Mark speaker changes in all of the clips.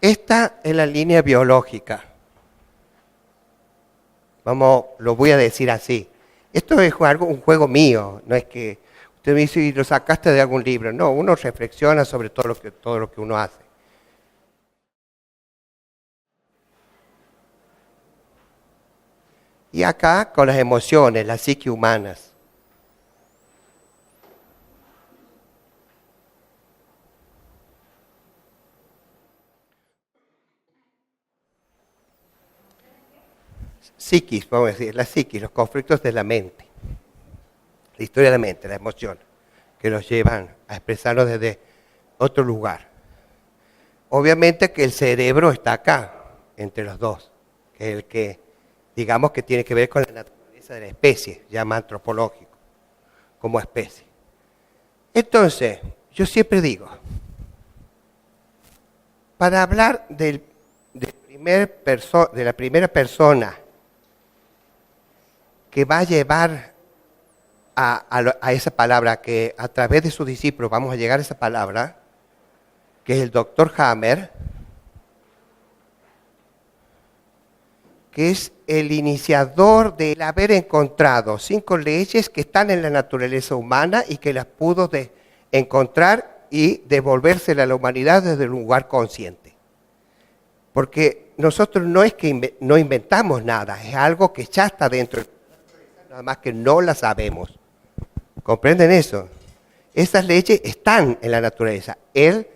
Speaker 1: Esta es la línea biológica. Lo voy a decir así. Esto es un juego mío, no es que usted me dice y lo sacaste de algún libro. No, uno reflexiona sobre todo lo que uno hace. Y acá con las emociones, la psique humanas. Psiquis, vamos a decir, la psiquis, los conflictos de la mente. La historia de la mente, la emoción, que nos llevan a expresarnos desde otro lugar. Obviamente que el cerebro está acá, entre los dos, que es el que, digamos, que tiene que ver con la naturaleza de la especie, llama antropológico, como especie. Entonces, yo siempre digo, para hablar de la primera persona que va a llevar a esa palabra, que a través de sus discípulos vamos a llegar a esa palabra, que es el Dr. Hammer, que es el iniciador del haber encontrado 5 leyes que están en la naturaleza humana y que las pudo encontrar y devolvérselas a la humanidad desde un lugar consciente. Porque nosotros no es que no inventamos nada, es algo que ya está dentro, nada más que no las sabemos. ¿Comprenden eso? Esas leyes están en la naturaleza. Él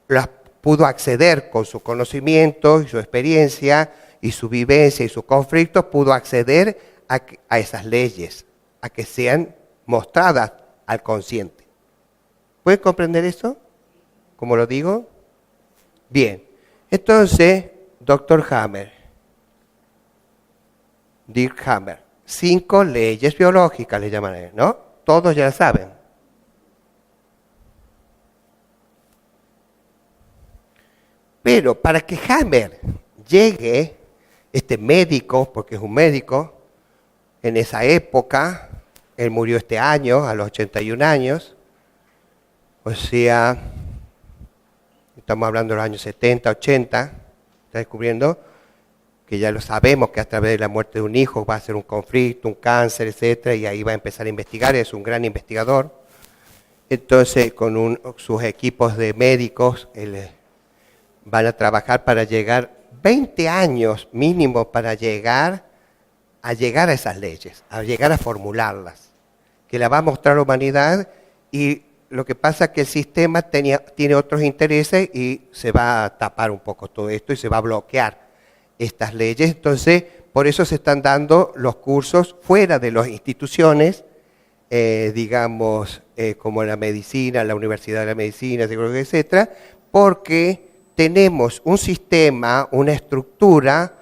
Speaker 1: las pudo acceder con su conocimiento y su experiencia y su vivencia y sus conflictos, pudo acceder a esas leyes, a que sean mostradas al consciente. ¿Pueden comprender eso? ¿Cómo lo digo? Bien. Entonces, Dr. Hammer, Dirk Hammer, 5 leyes biológicas le llaman a él, ¿no? Todos ya saben. Pero para que Hammer llegue, este médico, porque es un médico, en esa época, él murió este año, a los 81 años, o sea, estamos hablando de los años 70, 80, está descubriendo que ya lo sabemos que a través de la muerte de un hijo va a ser un conflicto, un cáncer, etcétera, y ahí va a empezar a investigar, es un gran investigador. Entonces, con sus equipos de médicos, van a trabajar para llegar 20 años mínimo para llegar a esas leyes, a llegar a formularlas, que la va a mostrar la humanidad, y lo que pasa es que el sistema tiene otros intereses y se va a tapar un poco todo esto y se va a bloquear estas leyes. Entonces, por eso se están dando los cursos fuera de las instituciones, digamos, como la medicina, la Universidad de la Medicina, etcétera, porque tenemos un sistema, una estructura,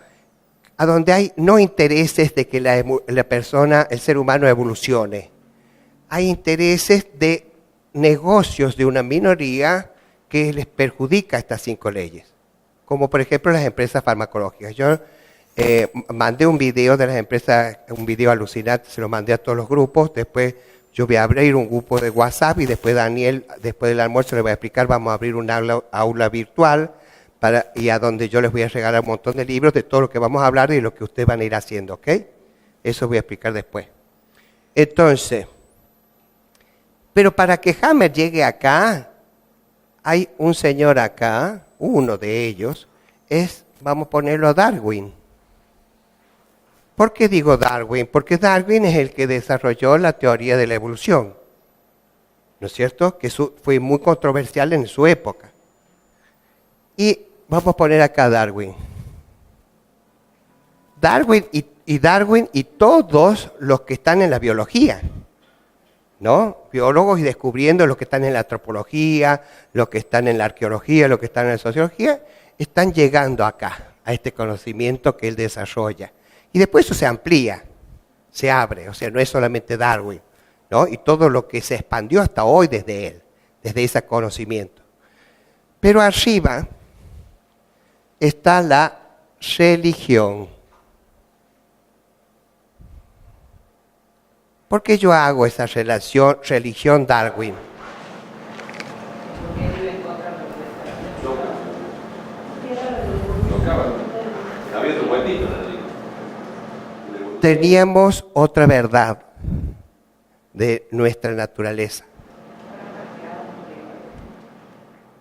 Speaker 1: a donde hay no intereses de que la persona, el ser humano evolucione. Hay intereses de negocios de una minoría que les perjudica estas 5 leyes. Como por ejemplo las empresas farmacológicas. Yo mandé un video de las empresas, un video alucinante, se lo mandé a todos los grupos. Después yo voy a abrir un grupo de WhatsApp y después Daniel, después del almuerzo, le voy a explicar, vamos a abrir un aula virtual y a donde yo les voy a regalar un montón de libros de todo lo que vamos a hablar y de lo que ustedes van a ir haciendo, ¿ok? Eso voy a explicar después. Entonces, pero para que Hammer llegue acá, hay un señor acá, uno de ellos, vamos a ponerlo a Darwin. ¿Por qué digo Darwin? Porque Darwin es el que desarrolló la teoría de la evolución, ¿no es cierto? Que fue muy controversial en su época. Y vamos a poner acá a Darwin. Darwin y todos los que están en la biología, ¿no? Biólogos y descubriendo los que están en la antropología, los que están en la arqueología, los que están en la sociología, están llegando acá, a este conocimiento que él desarrolla. Y después eso se amplía, se abre, o sea, no es solamente Darwin, ¿no? Y todo lo que se expandió hasta hoy desde él, desde ese conocimiento. Pero arriba está la religión. ¿Por qué yo hago esa religión Darwin? teníamos otra verdad de nuestra naturaleza.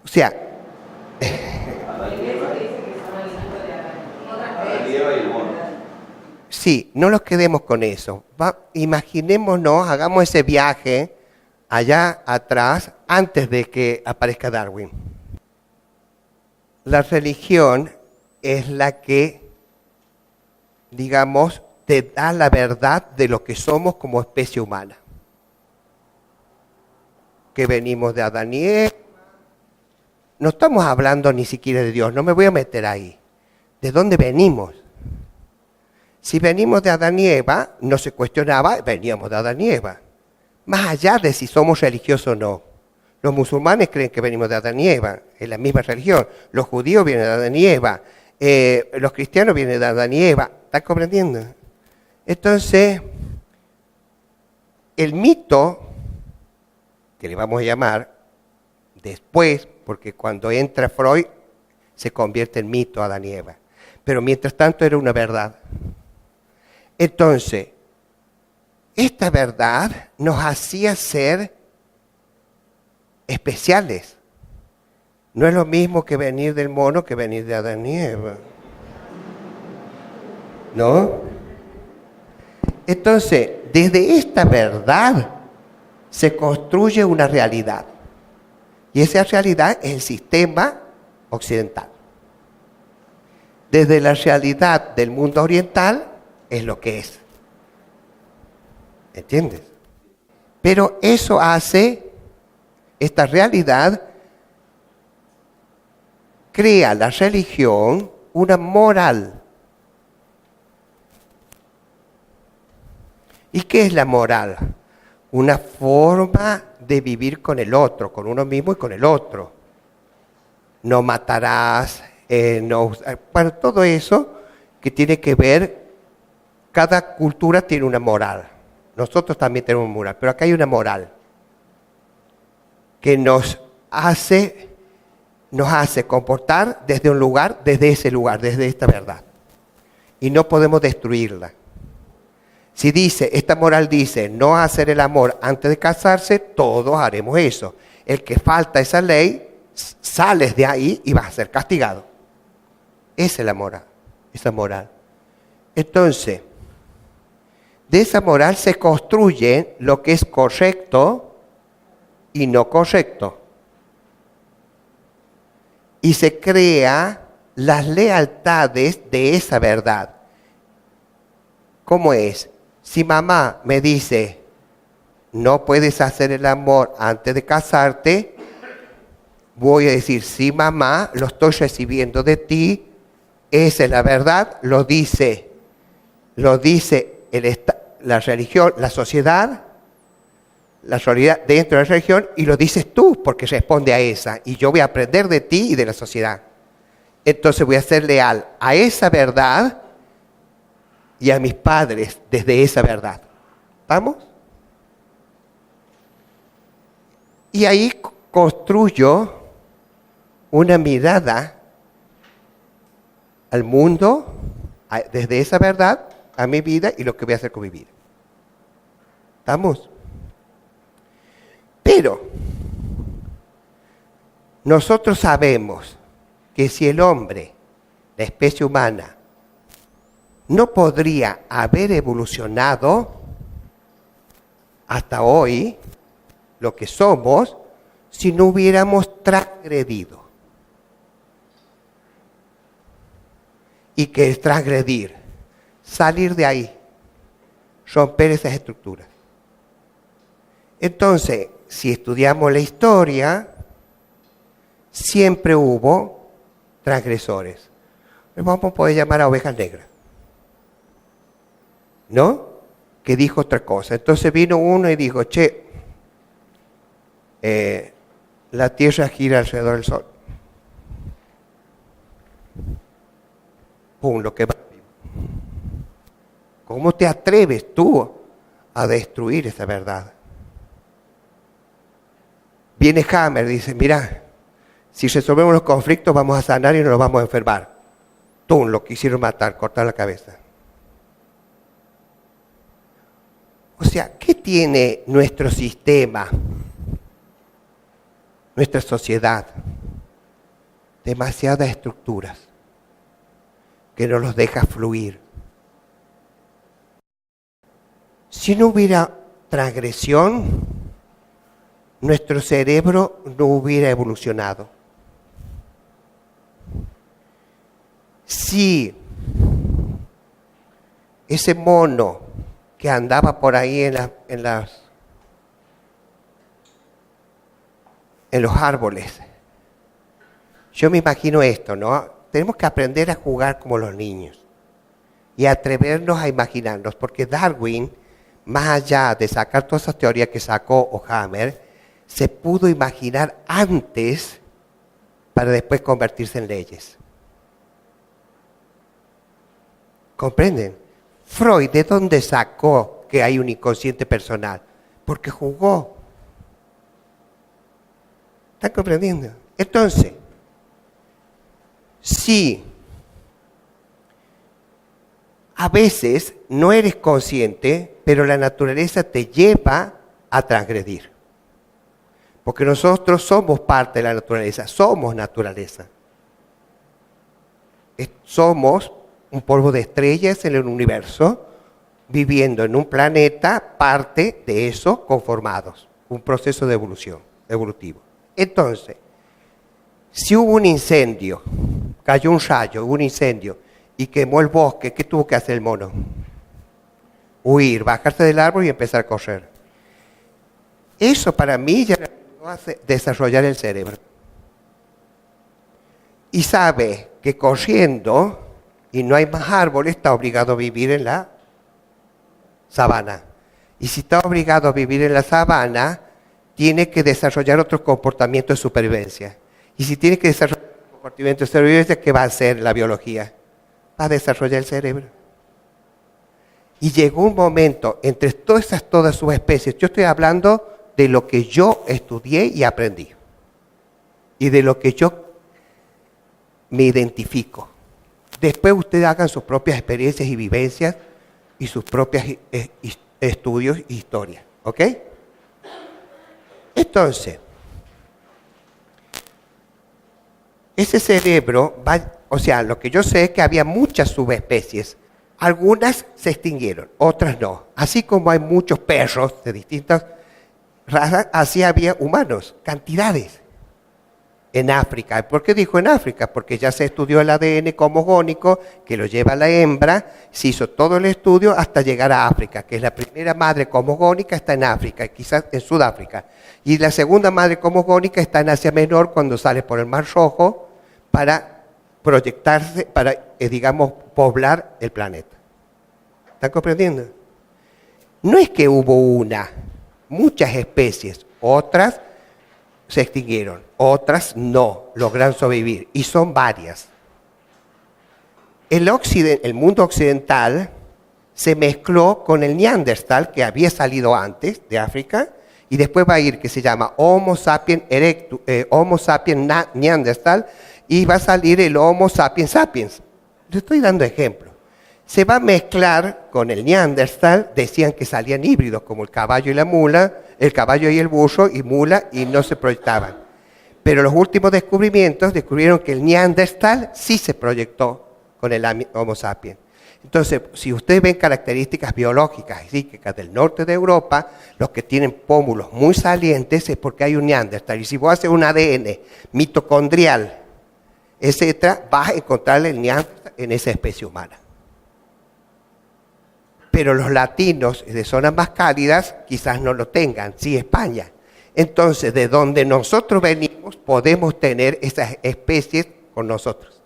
Speaker 1: O sea, sí, no nos quedemos con eso. Imaginémonos, hagamos ese viaje allá atrás, antes de que aparezca Darwin. La religión es la que, digamos, te da la verdad de lo que somos como especie humana. Que venimos de Adán y Eva. No estamos hablando ni siquiera de Dios, no me voy a meter ahí. ¿De dónde venimos? Si venimos de Adán y Eva, no se cuestionaba, veníamos de Adán y Eva. Más allá de si somos religiosos o no. Los musulmanes creen que venimos de Adán y Eva, es la misma religión. Los judíos vienen de Adán y Eva. Los cristianos vienen de Adán y Eva. ¿Están comprendiendo? Entonces, el mito, que le vamos a llamar después, porque cuando entra Freud, se convierte en mito Adán y Eva. Pero mientras tanto era una verdad. Entonces, esta verdad nos hacía ser especiales. No es lo mismo que venir del mono que venir de Adán y Eva. ¿No? Entonces, desde esta verdad se construye una realidad. Y esa realidad es el sistema occidental. Desde la realidad del mundo oriental es lo que es. ¿Entiendes? Pero eso hace, esta realidad crea la religión una moral. ¿Y qué es la moral? Una forma de vivir con el otro, con uno mismo y con el otro. No matarás, bueno, todo eso que tiene que ver, cada cultura tiene una moral. Nosotros también tenemos una moral, pero acá hay una moral que nos hace comportar desde un lugar, desde ese lugar, desde esta verdad. Y no podemos destruirla. Si esta moral dice no hacer el amor antes de casarse, todos haremos eso. El que falta esa ley, sales de ahí y vas a ser castigado. Esa es la moral, esa moral. Entonces, de esa moral se construye lo que es correcto y no correcto. Y se crea las lealtades de esa verdad. ¿Cómo es? Si mamá me dice, no puedes hacer el amor antes de casarte, voy a decir, sí mamá, lo estoy recibiendo de ti, esa es la verdad, lo dice la religión, la sociedad dentro de la religión, y lo dices tú, porque responde a esa, y yo voy a aprender de ti y de la sociedad. Entonces voy a ser leal a esa verdad y a mis padres desde esa verdad. ¿Vamos? Y ahí construyo una mirada al mundo desde esa verdad, a mi vida y lo que voy a hacer con mi vida. ¿Estamos? Pero nosotros sabemos que si el hombre, la especie humana, no podría haber evolucionado hasta hoy, lo que somos, si no hubiéramos transgredido. ¿Y qué es transgredir? Salir de ahí, romper esas estructuras. Entonces, si estudiamos la historia, siempre hubo transgresores. Les vamos a poder llamar a ovejas negras, ¿no? Que dijo otra cosa. Entonces vino uno y dijo, la Tierra gira alrededor del Sol. Pum, lo que va. ¿Cómo te atreves tú a destruir esa verdad? Viene Hammer, dice, mira, si resolvemos los conflictos vamos a sanar y no nos vamos a enfermar. Lo quisieron matar, cortar la cabeza. O sea, ¿qué tiene nuestro sistema, nuestra sociedad? Demasiadas estructuras que no los deja fluir. Si no hubiera transgresión, nuestro cerebro no hubiera evolucionado. Si ese mono que andaba por ahí en los árboles, yo me imagino esto, ¿no? Tenemos que aprender a jugar como los niños y atrevernos a imaginarnos, porque Darwin, más allá de sacar todas esas teorías que sacó Hammer, se pudo imaginar antes para después convertirse en leyes. ¿Comprenden? Freud, ¿de dónde sacó que hay un inconsciente personal? Porque jugó. ¿Están comprendiendo? Entonces, si a veces no eres consciente, pero la naturaleza te lleva a transgredir. Porque nosotros somos parte de la naturaleza, somos naturaleza. Somos un polvo de estrellas en el universo, viviendo en un planeta, parte de eso, conformados. Un proceso de evolución, evolutivo. Entonces, si hubo un incendio, cayó un rayo, hubo un incendio, y quemó el bosque, ¿qué tuvo que hacer el mono? Huir, bajarse del árbol y empezar a correr. Eso para mí ya le hace desarrollar el cerebro. Y sabe que corriendo y no hay más árboles, está obligado a vivir en la sabana. Y si está obligado a vivir en la sabana, tiene que desarrollar otros comportamientos de supervivencia. Y si tiene que desarrollar comportamientos de supervivencia, ¿qué va a hacer la biología? Va a desarrollar el cerebro. Y llegó un momento, entre todas esas subespecies, yo estoy hablando de lo que yo estudié y aprendí. Y de lo que yo me identifico. Después ustedes hagan sus propias experiencias y vivencias y sus propios estudios y historias. ¿Ok? Entonces, ese cerebro va, o sea, lo que yo sé es que había muchas subespecies. Algunas se extinguieron, otras no. Así como hay muchos perros de distintas razas, así había humanos, cantidades. En África. ¿Por qué dijo en África? Porque ya se estudió el ADN cosmogónico que lo lleva la hembra, se hizo todo el estudio hasta llegar a África, que es la primera madre cosmogónica, está en África, quizás en Sudáfrica. Y la segunda madre cosmogónica está en Asia Menor cuando sale por el Mar Rojo para proyectarse, para, digamos, poblar el planeta. ¿Están comprendiendo? No es que hubo muchas especies, otras se extinguieron, otras no, lograron sobrevivir, y son varias. El mundo occidental se mezcló con el Neandertal, que había salido antes de África, y después va a ir, que se llama Homo sapiens erectus, Homo sapiens Neandertal, y va a salir el Homo sapiens sapiens. Le estoy dando ejemplos. Se va a mezclar con el Neandertal, decían que salían híbridos, como el caballo y la mula, el caballo y el burro y mula, y no se proyectaban. Pero los últimos descubrimientos descubrieron que el Neandertal sí se proyectó con el Homo sapiens. Entonces, si ustedes ven características biológicas y psíquicas del norte de Europa, los que tienen pómulos muy salientes es porque hay un Neandertal. Y si vos haces un ADN mitocondrial, etcétera, vas a encontrar el Neandertal en esa especie humana. Pero los latinos de zonas más cálidas quizás no lo tengan, sí España. Entonces, de donde nosotros venimos, podemos tener esas especies con nosotros.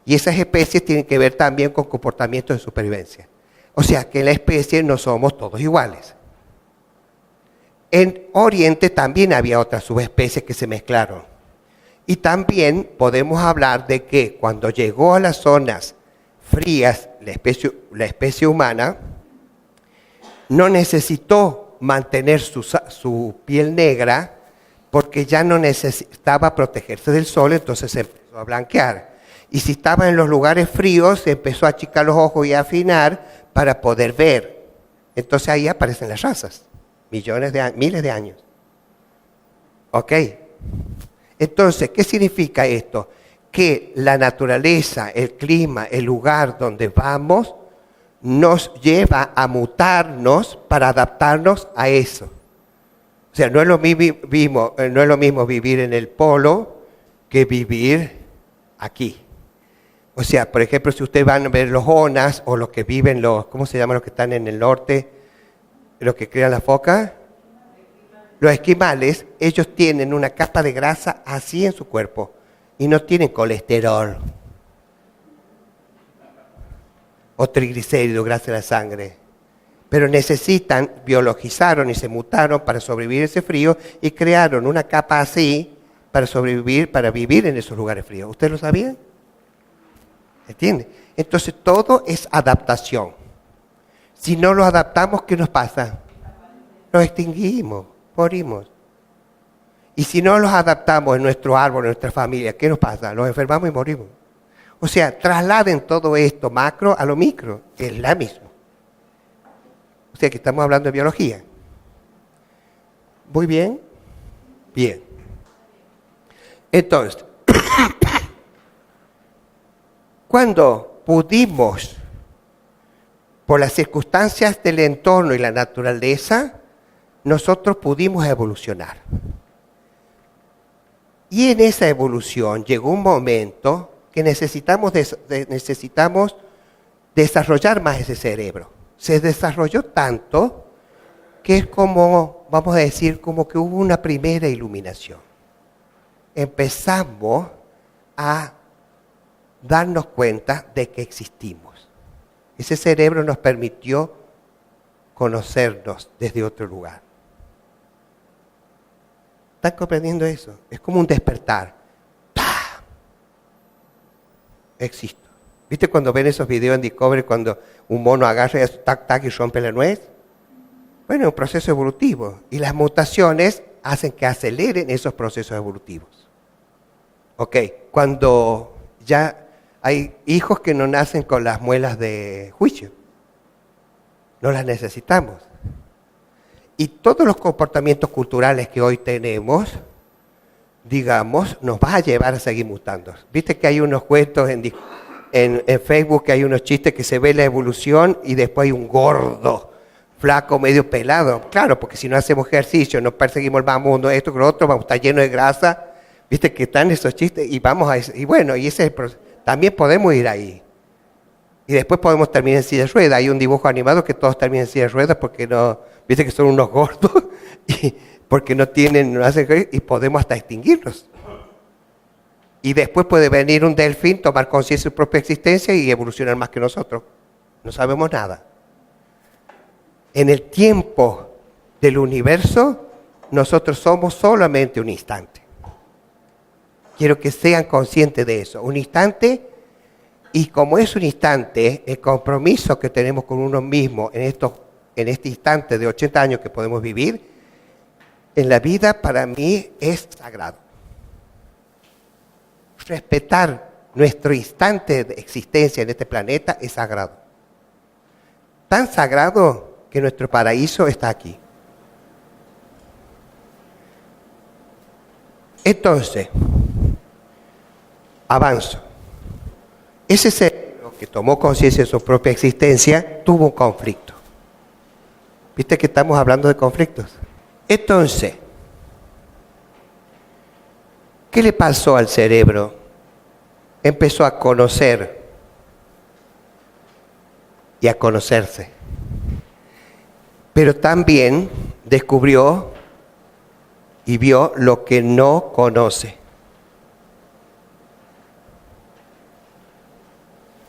Speaker 1: Y esas especies tienen que ver también con comportamientos de supervivencia. O sea, que en la especie no somos todos iguales. En Oriente también había otras subespecies que se mezclaron. Y también podemos hablar de que cuando llegó a las zonas frías, la especie humana no necesitó mantener su piel negra porque ya no necesitaba protegerse del sol, entonces se empezó a blanquear. Y si estaba en los lugares fríos, se empezó a achicar los ojos y a afinar para poder ver. Entonces ahí aparecen las razas, miles de años. ¿Ok? Entonces, ¿qué significa esto? Que la naturaleza, el clima, el lugar donde vamos, nos lleva a mutarnos para adaptarnos a eso. O sea, no es lo mismo vivir en el polo que vivir aquí. O sea, por ejemplo, si ustedes van a ver los onas o los que viven, ¿cómo se llaman los que están en el norte? Los que crían las focas. Los esquimales, ellos tienen una capa de grasa así en su cuerpo y no tienen colesterol o triglicéridos, grasa en la sangre. Pero biologizaron y se mutaron para sobrevivir ese frío y crearon una capa así para sobrevivir, para vivir en esos lugares fríos. ¿Ustedes lo sabían? ¿Entienden? Entonces todo es adaptación. Si no lo adaptamos, ¿qué nos pasa? Nos extinguimos, morimos. Y si no los adaptamos en nuestro árbol, en nuestra familia, ¿qué nos pasa? Nos enfermamos y morimos. O sea, trasladen todo esto macro a lo micro, que es la misma. O sea que estamos hablando de biología. ¿Muy bien? Bien. Entonces, cuando pudimos, por las circunstancias del entorno y la naturaleza, nosotros pudimos evolucionar. Y en esa evolución llegó un momento que necesitamos desarrollar más ese cerebro. Se desarrolló tanto que es como, vamos a decir, como que hubo una primera iluminación. Empezamos a darnos cuenta de que existimos. Ese cerebro nos permitió conocernos desde otro lugar. ¿Están comprendiendo eso? Es como un despertar. ¡Pah! Existo. ¿Viste cuando ven esos videos en Discovery cuando un mono agarra y hace tac, tac y rompe la nuez? Bueno, es un proceso evolutivo. Y las mutaciones hacen que aceleren esos procesos evolutivos. Ok, cuando ya hay hijos que no nacen con las muelas de juicio. No las necesitamos. Y todos los comportamientos culturales que hoy tenemos, digamos, nos va a llevar a seguir mutando. ¿Viste que hay unos cuentos en Facebook, que hay unos chistes que se ve la evolución y después hay un gordo, flaco, medio pelado? Claro, porque si no hacemos ejercicio, no perseguimos el mundo, esto con lo otro, vamos a estar llenos de grasa. ¿Viste que están esos chistes? Y vamos a y bueno, y ese es el proceso. También podemos ir ahí. Y después podemos terminar en silla de ruedas. Hay un dibujo animado que todos terminan en silla de ruedas porque no, viste que son unos gordos, y porque no hacen, y podemos hasta extinguirlos. Y después puede venir un delfín, tomar conciencia de su propia existencia y evolucionar más que nosotros. No sabemos nada. En el tiempo del universo, nosotros somos solamente un instante. Quiero que sean conscientes de eso. Un instante. Y como es un instante, el compromiso que tenemos con uno mismo en este instante de 80 años que podemos vivir, en la vida para mí es sagrado. Respetar nuestro instante de existencia en este planeta es sagrado. Tan sagrado que nuestro paraíso está aquí. Entonces, avanzo. Ese cerebro que tomó conciencia de su propia existencia tuvo un conflicto. ¿Viste que estamos hablando de conflictos? Entonces, ¿qué le pasó al cerebro? Empezó a conocer y a conocerse. Pero también descubrió y vio lo que no conoce.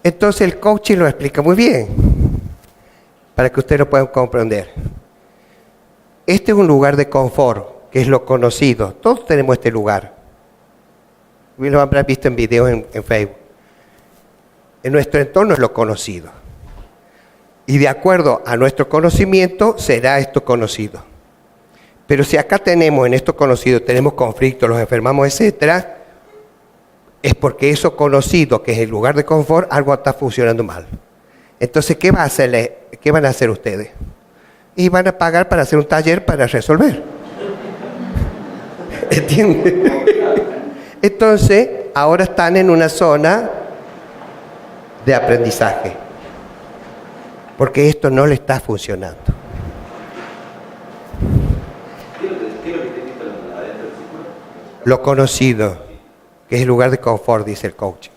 Speaker 1: Entonces el coaching lo explica muy bien, para que ustedes lo puedan comprender. Este es un lugar de confort, que es lo conocido. Todos tenemos este lugar. Lo habrán visto en videos en Facebook. En nuestro entorno es lo conocido. Y de acuerdo a nuestro conocimiento, será esto conocido. Pero si acá tenemos, en esto conocido, tenemos conflictos, los enfermamos, etcétera, es porque eso conocido, que es el lugar de confort, algo está funcionando mal. Entonces, ¿qué van a hacer ustedes? y van a pagar para hacer un taller para resolver. ¿Entiendes? Entonces, ahora están en una zona de aprendizaje, porque esto no le está funcionando. Lo conocido, que es el lugar de confort, dice el coach.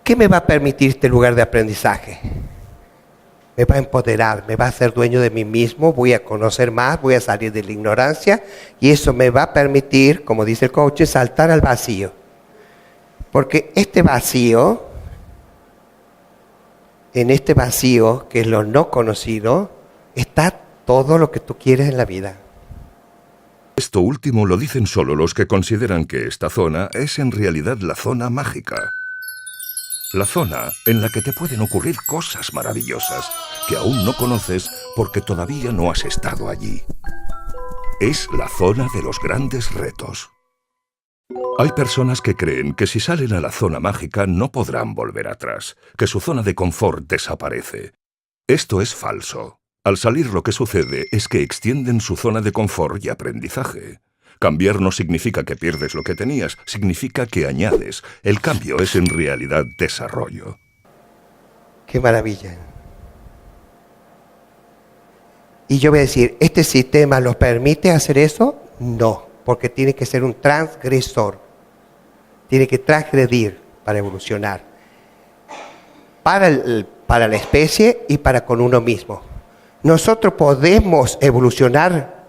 Speaker 1: ¿Qué me va a permitir este lugar de aprendizaje? Me va a empoderar, me va a hacer dueño de mí mismo, voy a conocer más, voy a salir de la ignorancia y eso me va a permitir, como dice el coach, saltar al vacío. Porque este vacío, en este vacío, que es lo no conocido, está todo lo que tú quieres en la vida.
Speaker 2: Esto último lo dicen solo los que consideran que esta zona es en realidad la zona mágica. La zona en la que te pueden ocurrir cosas maravillosas que aún no conoces porque todavía no has estado allí. Es la zona de los grandes retos. Hay personas que creen que si salen a la zona mágica no podrán volver atrás, que su zona de confort desaparece. Esto es falso. Al salir lo que sucede es que extienden su zona de confort y aprendizaje. Cambiar no significa que pierdes lo que tenías, significa que añades. El cambio es en realidad desarrollo.
Speaker 1: ¡Qué maravilla! Y yo voy a decir, ¿este sistema los permite hacer eso? No, porque tiene que ser un transgresor. Tiene que transgredir para evolucionar. Para la especie y para con uno mismo. Nosotros podemos evolucionar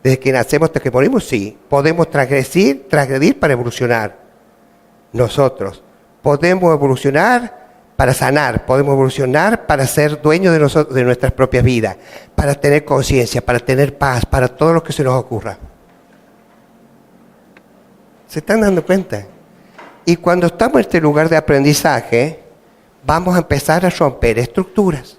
Speaker 1: desde que nacemos hasta que morimos, sí. Podemos transgredir para evolucionar. Nosotros podemos evolucionar para sanar, podemos evolucionar para ser dueños de nosotros, de nuestras propias vidas, para tener conciencia, para tener paz, para todo lo que se nos ocurra. ¿Se están dando cuenta? Y cuando estamos en este lugar de aprendizaje, vamos a empezar a romper estructuras.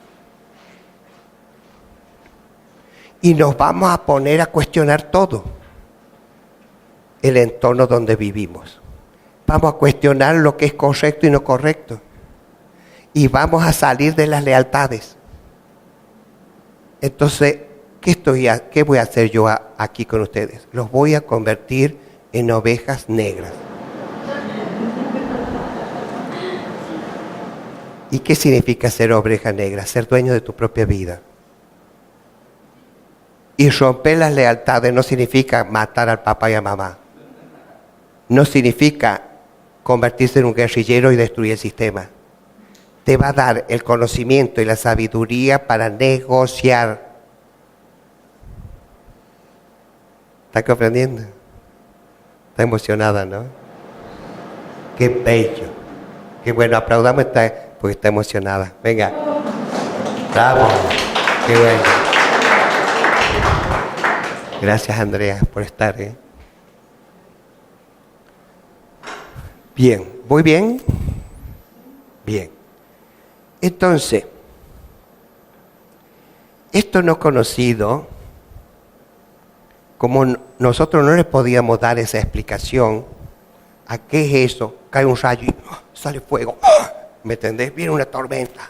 Speaker 1: Y nos vamos a poner a cuestionar todo. El entorno donde vivimos. Vamos a cuestionar lo que es correcto y no correcto. Y vamos a salir de las lealtades. Entonces, ¿qué voy a hacer yo aquí con ustedes? Los voy a convertir en ovejas negras. ¿Y qué significa ser oveja negra? Ser dueño de tu propia vida. Y romper las lealtades no significa matar al papá y a mamá. No significa convertirse en un guerrillero y destruir el sistema. Te va a dar el conocimiento y la sabiduría para negociar. ¿Estás comprendiendo? Está emocionada, ¿no? Qué bello. Qué bueno, aplaudamos porque está emocionada. Venga. Bravo. Qué bueno. Gracias, Andrea, por estar. Bien, ¿voy bien? Bien. Entonces, esto no conocido, como nosotros no le podíamos dar esa explicación, ¿a qué es eso? Cae un rayo y sale fuego. ¿Me entendés? Viene una tormenta.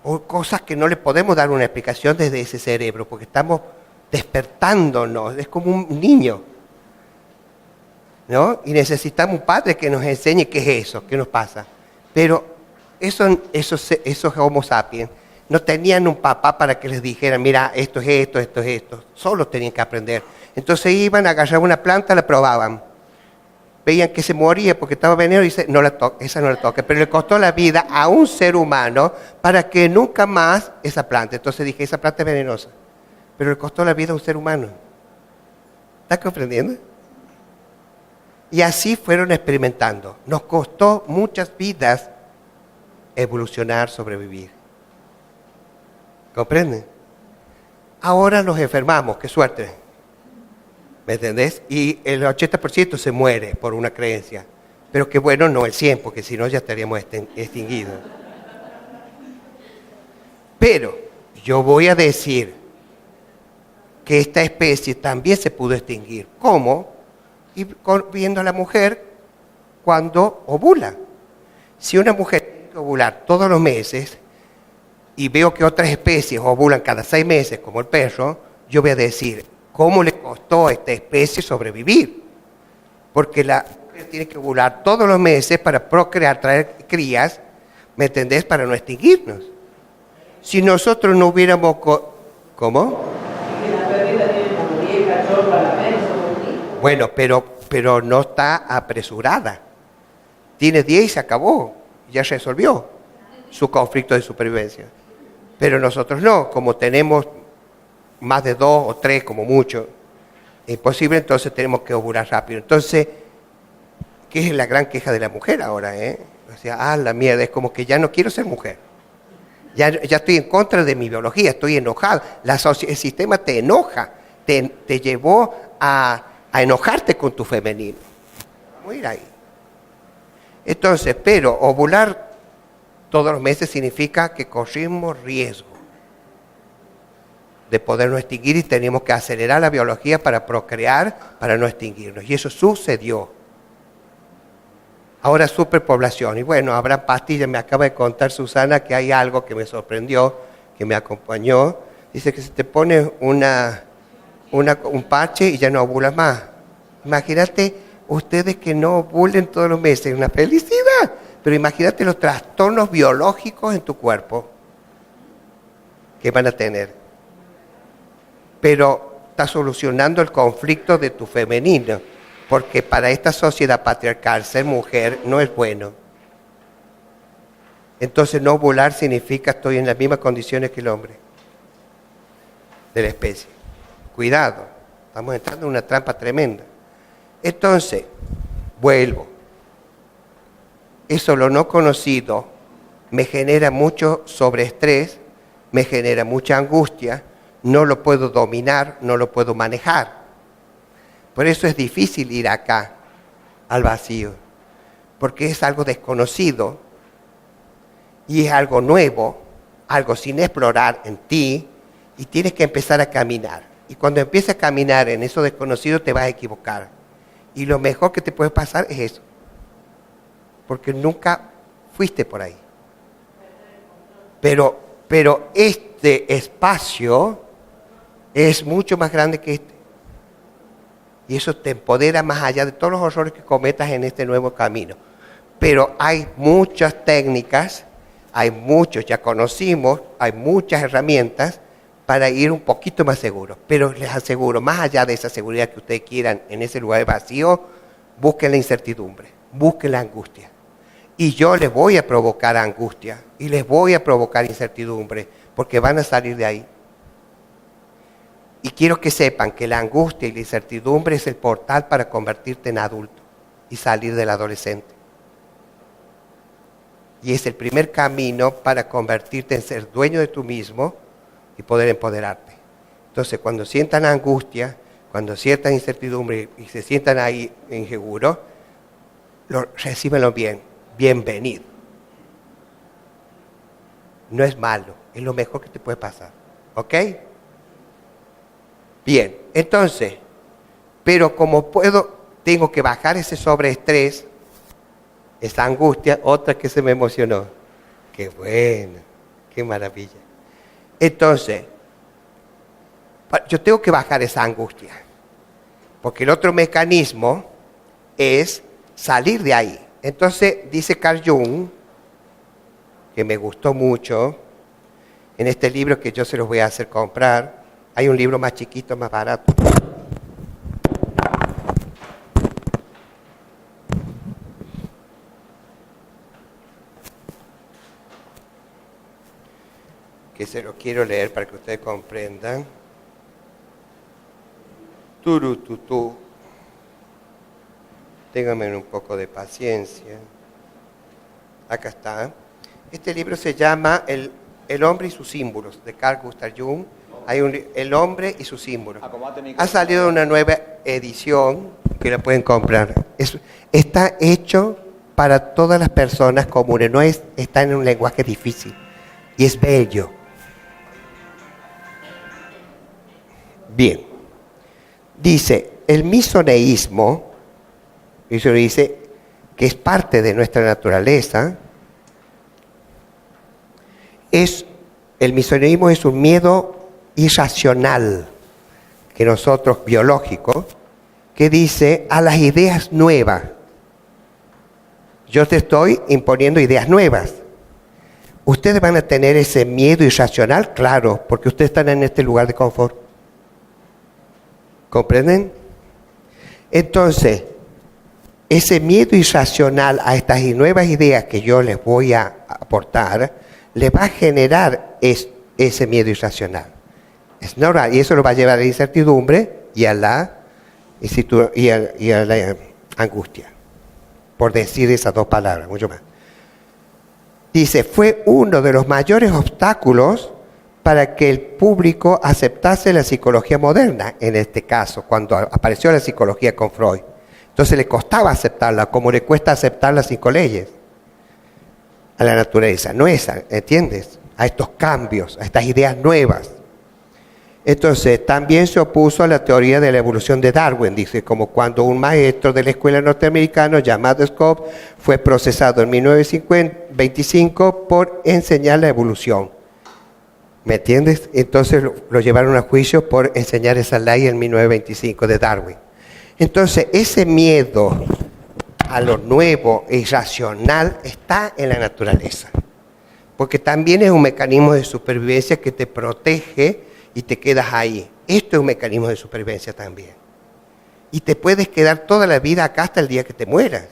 Speaker 1: O cosas que no le podemos dar una explicación desde ese cerebro, porque estamos despertándonos, es como un niño, ¿no? Y necesitamos un padre que nos enseñe qué es eso, qué nos pasa. Pero esos Homo sapiens no tenían un papá para que les dijeran, mira, esto es esto, esto es esto. Solo tenían que aprender. Entonces iban, agarraban una planta, la probaban. Veían que se moría porque estaba veneno y dicen, esa no la toque. Pero le costó la vida a un ser humano para que nunca más esa planta. Entonces dije, esa planta es venenosa. Pero le costó la vida a un ser humano. ¿Estás comprendiendo? Y así fueron experimentando. Nos costó muchas vidas evolucionar, sobrevivir. ¿Comprenden? Ahora nos enfermamos, qué suerte. ¿Me entendés? Y el 80% se muere por una creencia. Pero qué bueno, no el 100%, porque si no ya estaríamos extinguidos. Pero yo voy a decir que esta especie también se pudo extinguir. ¿Cómo? Y viendo a la mujer cuando ovula. Si una mujer tiene que ovular todos los meses, y veo que otras especies ovulan cada 6 meses, como el perro, yo voy a decir, ¿cómo le costó a esta especie sobrevivir? Porque la mujer tiene que ovular todos los meses para procrear, traer crías, ¿me entendés? Para no extinguirnos. Si nosotros no hubiéramos... ¿Cómo? Bueno, pero no está apresurada. Tiene 10 y se acabó. Ya resolvió su conflicto de supervivencia. Pero nosotros no, como tenemos más de 2 o 3 como mucho, es imposible, entonces tenemos que ovular rápido. Entonces, ¿qué es la gran queja de la mujer ahora? O sea, la mierda, es como que ya no quiero ser mujer. Ya estoy en contra de mi biología, estoy enojado. El sistema te enoja, te llevó a enojarte con tu femenino. Vamos a ir ahí. Entonces, pero ovular todos los meses significa que corrimos riesgo de podernos extinguir y tenemos que acelerar la biología para procrear, para no extinguirnos. Y eso sucedió. Ahora superpoblación. Y bueno, habrá pastillas. Me acaba de contar Susana que hay algo que me sorprendió, que me acompañó. Dice que se te pone un parche y ya no ovulas más. Imagínate ustedes que no ovulen todos los meses. Una felicidad. Pero imagínate los trastornos biológicos en tu cuerpo que van a tener. Pero está solucionando el conflicto de tu femenino. Porque para esta sociedad patriarcal ser mujer no es bueno. Entonces no ovular significa estoy en las mismas condiciones que el hombre de la especie. Cuidado, estamos entrando en una trampa tremenda. Entonces, vuelvo. Eso lo no conocido me genera mucho sobreestrés, me genera mucha angustia, no lo puedo dominar, no lo puedo manejar. Por eso es difícil ir acá, al vacío, porque es algo desconocido y es algo nuevo, algo sin explorar en ti, y tienes que empezar a caminar. Y cuando empieces a caminar en eso desconocido te vas a equivocar. Y lo mejor que te puede pasar es eso, porque nunca fuiste por ahí. Pero este espacio es mucho más grande que este. Y eso te empodera más allá de todos los horrores que cometas en este nuevo camino. Pero hay muchas técnicas, ya conocimos, hay muchas herramientas para ir un poquito más seguros. Pero les aseguro, más allá de esa seguridad que ustedes quieran en ese lugar vacío, busquen la incertidumbre, busquen la angustia. Y yo les voy a provocar angustia y les voy a provocar incertidumbre, porque van a salir de ahí. Y quiero que sepan que la angustia y la incertidumbre es el portal para convertirte en adulto y salir del adolescente. Y es el primer camino para convertirte en ser dueño de tú mismo y poder empoderarte. Entonces, cuando sientan angustia, cuando sientan incertidumbre y se sientan ahí inseguros, recíbenlo bien, bienvenido. No es malo, es lo mejor que te puede pasar. ¿Ok? Bien, entonces, pero como tengo que bajar ese sobreestrés, esa angustia, otra que se me emocionó. Qué bueno, qué maravilla. Entonces, yo tengo que bajar esa angustia, porque el otro mecanismo es salir de ahí. Entonces, dice Carl Jung, que me gustó mucho, en este libro que yo se los voy a hacer comprar. Hay un libro más chiquito, más barato. Que se lo quiero leer para que ustedes comprendan. Turututú. Ténganme un poco de paciencia. Acá está. Este libro se llama El hombre y sus símbolos, de Carl Gustav Jung. Hay El hombre y sus símbolos. Ha salido una nueva edición que la pueden comprar. Está hecho para todas las personas comunes, no está en un lenguaje difícil. Y es bello. Bien. Dice, el misoneísmo, eso dice que es parte de nuestra naturaleza, es El misionerismo es un miedo irracional que nosotros, biológico, que dice a las ideas nuevas. Yo te estoy imponiendo ideas nuevas. ¿Ustedes van a tener ese miedo irracional? Claro, porque ustedes están en este lugar de confort. ¿Comprenden? Entonces, ese miedo irracional a estas nuevas ideas que yo les voy a aportar, les va a generar ese miedo irracional. Es normal, y eso lo va a llevar a la incertidumbre y a la angustia, por decir esas dos palabras, mucho más. Dice, fue uno de los mayores obstáculos para que el público aceptase la psicología moderna, en este caso, cuando apareció la psicología con Freud. Entonces le costaba aceptarla, como le cuesta aceptar las 5 leyes a la naturaleza. No esa, ¿entiendes? A estos cambios, a estas ideas nuevas. Entonces, también se opuso a la teoría de la evolución de Darwin, dice, como cuando un maestro de la escuela norteamericana llamado Scott fue procesado en 1925 por enseñar la evolución. ¿Me entiendes? Entonces lo llevaron a juicio por enseñar esa ley en 1925 de Darwin. Entonces, ese miedo a lo nuevo e irracional está en la naturaleza, porque también es un mecanismo de supervivencia que te protege y te quedas ahí. Esto es un mecanismo de supervivencia también. Y te puedes quedar toda la vida acá hasta el día que te mueras.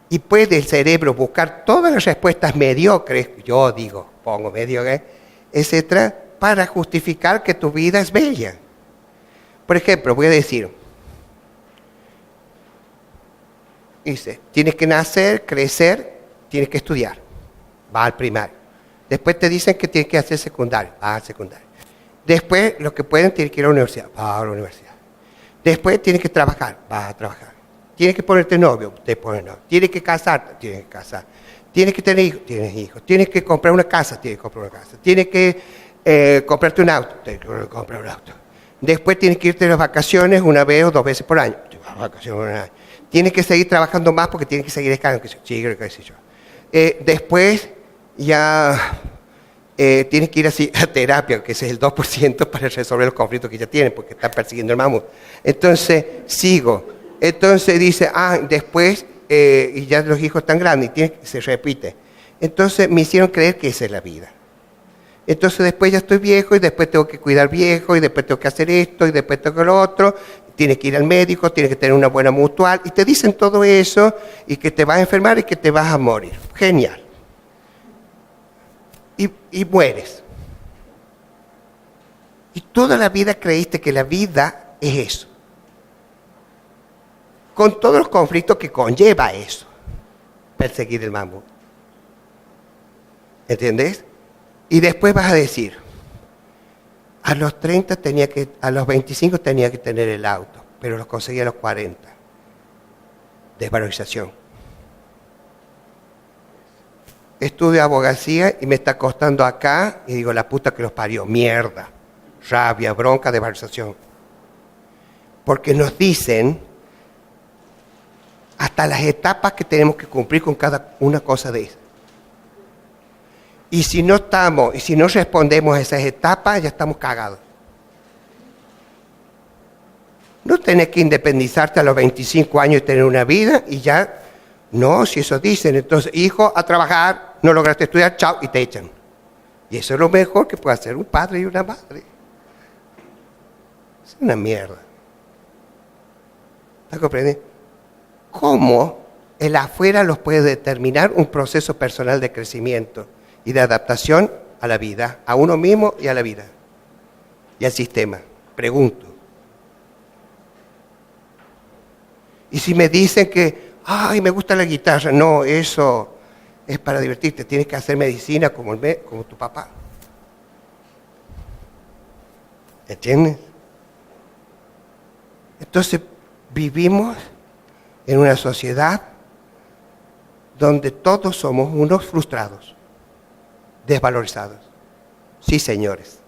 Speaker 1: Y puede el cerebro buscar todas las respuestas mediocres, yo digo, pongo mediocres, etcétera, para justificar que tu vida es bella. Por ejemplo, voy a decir, dice, tienes que nacer, crecer, tienes que estudiar, va al primario. Después te dicen que tienes que hacer secundario, va al secundario. Después, los que pueden, tienen que ir a la universidad, va a la universidad. Después tienes que trabajar, va a trabajar. Tienes que ponerte novio, te pones novio. Tienes que casarte, tienes que casar. Tienes que tener hijos, tienes hijos. Tienes que comprar una casa, tienes que comprar una casa. Tienes que comprarte un auto, tienes que comprar un auto. Después tienes que irte de las vacaciones 1 vez o 2 veces por año. Tienes que seguir trabajando más porque tienes que seguir descansando. Después ya tienes que ir así a terapia, que ese es el 2% para resolver los conflictos que ya tienen, porque están persiguiendo el mamut. Entonces, sigo. Entonces dice, después, y ya los hijos están grandes, y se repite. Entonces me hicieron creer que esa es la vida. Entonces después ya estoy viejo, y después tengo que cuidar viejo, y después tengo que hacer esto, y después tengo que lo otro. Tienes que ir al médico, tienes que tener una buena mutual, y te dicen todo eso, y que te vas a enfermar y que te vas a morir. Genial. Y mueres. Y toda la vida creíste que la vida es eso. Con todos los conflictos que conlleva eso. Perseguir el mamut. ¿Entendés? Y después vas a decir, a los 30 a los 25 tenía que tener el auto, pero lo conseguí a los 40. Desvalorización. Estudio abogacía y me está costando acá, y digo, la puta que los parió, mierda, rabia, bronca, desvalorización. Porque nos dicen hasta las etapas que tenemos que cumplir con cada una cosa de esas. Y si no respondemos a esas etapas, ya estamos cagados. No tenés que independizarte a los 25 años y tener una vida y ya. No, si eso dicen, entonces, hijo, a trabajar, no lograste estudiar, chao, y te echan. Y eso es lo mejor que puede hacer un padre y una madre. Es una mierda. ¿Estás comprendiendo? ¿Cómo el afuera los puede determinar un proceso personal de crecimiento y de adaptación a la vida, a uno mismo y a la vida y al sistema? Pregunto. Y si me dicen que, ay, me gusta la guitarra, no, eso es para divertirte, tienes que hacer medicina como tu papá. ¿Entiendes? Entonces, vivimos en una sociedad donde todos somos unos frustrados, desvalorizados. Sí, señores,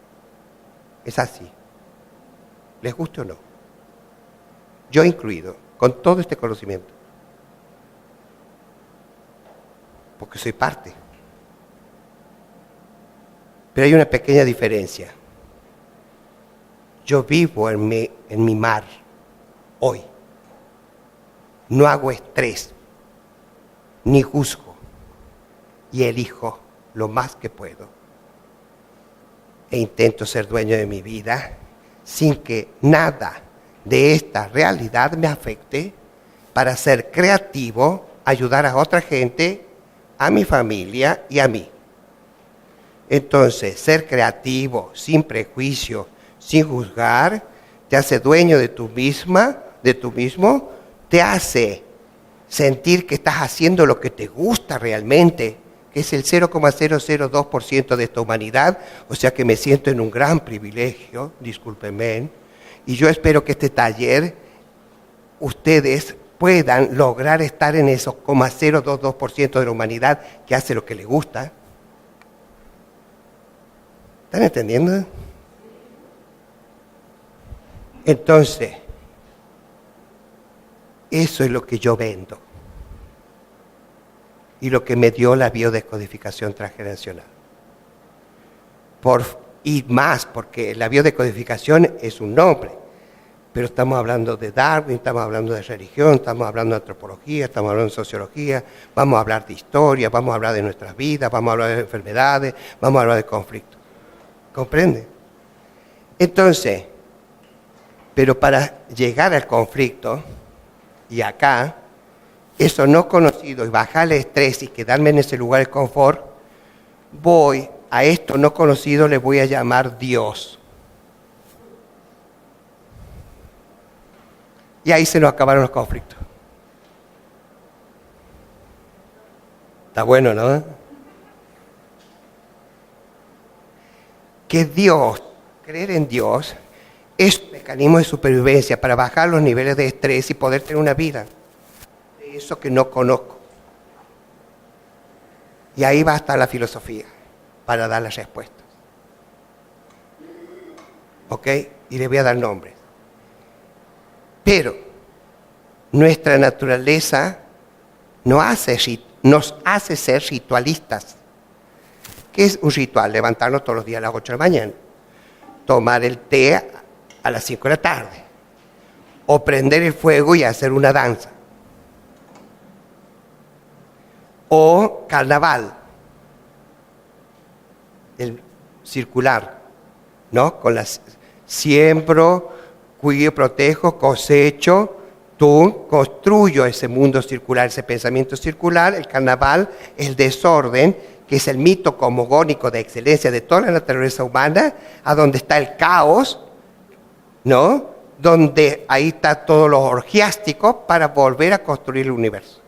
Speaker 1: es así. ¿Les guste o no? Yo incluido, con todo este conocimiento. Porque soy parte. Pero hay una pequeña diferencia. Yo vivo en mi mar hoy. No hago estrés, ni juzgo, y elijo lo más que puedo. E intento ser dueño de mi vida sin que nada de esta realidad me afecte, para ser creativo, ayudar a otra gente, a mi familia y a mí. Entonces, ser creativo, sin prejuicio, sin juzgar, te hace dueño de tú misma, de tú mismo, te hace sentir que estás haciendo lo que te gusta realmente, que es el 0,002% de esta humanidad, o sea que me siento en un gran privilegio, discúlpenme, y yo espero que este taller ustedes puedan lograr estar en esos 0,022% de la humanidad que hace lo que le gusta. ¿Están entendiendo? Entonces, eso es lo que yo vendo. Y lo que me dio la biodescodificación transgeneracional. Y más, porque la biodescodificación es un nombre. Pero estamos hablando de Darwin, estamos hablando de religión, estamos hablando de antropología, estamos hablando de sociología, vamos a hablar de historia, vamos a hablar de nuestras vidas, vamos a hablar de enfermedades, vamos a hablar de conflictos. ¿Comprende? Entonces, pero para llegar al conflicto, y acá, eso no conocido y bajar el estrés y quedarme en ese lugar de confort, voy a esto no conocido, le voy a llamar Dios. Y ahí se nos acabaron los conflictos. Está bueno, ¿no? Que Dios, creer en Dios, es un mecanismo de supervivencia para bajar los niveles de estrés y poder tener una vida. De eso que no conozco. Y ahí va a estar la filosofía, para dar las respuestas. ¿Ok? Y le voy a dar nombres. Pero nuestra naturaleza nos hace ser ritualistas. ¿Qué es un ritual? Levantarnos todos los días a las 8 de la mañana. Tomar el té a las 5 de la tarde. O prender el fuego y hacer una danza. O carnaval. El circular. ¿No? Con las siembro, cuido, protejo, cosecho. Tú construyo ese mundo circular, ese pensamiento circular. El carnaval, el desorden, que es el mito cosmogónico de excelencia de toda la naturaleza humana, a donde está el caos, ¿no? Donde ahí está todo lo orgiástico para volver a construir el universo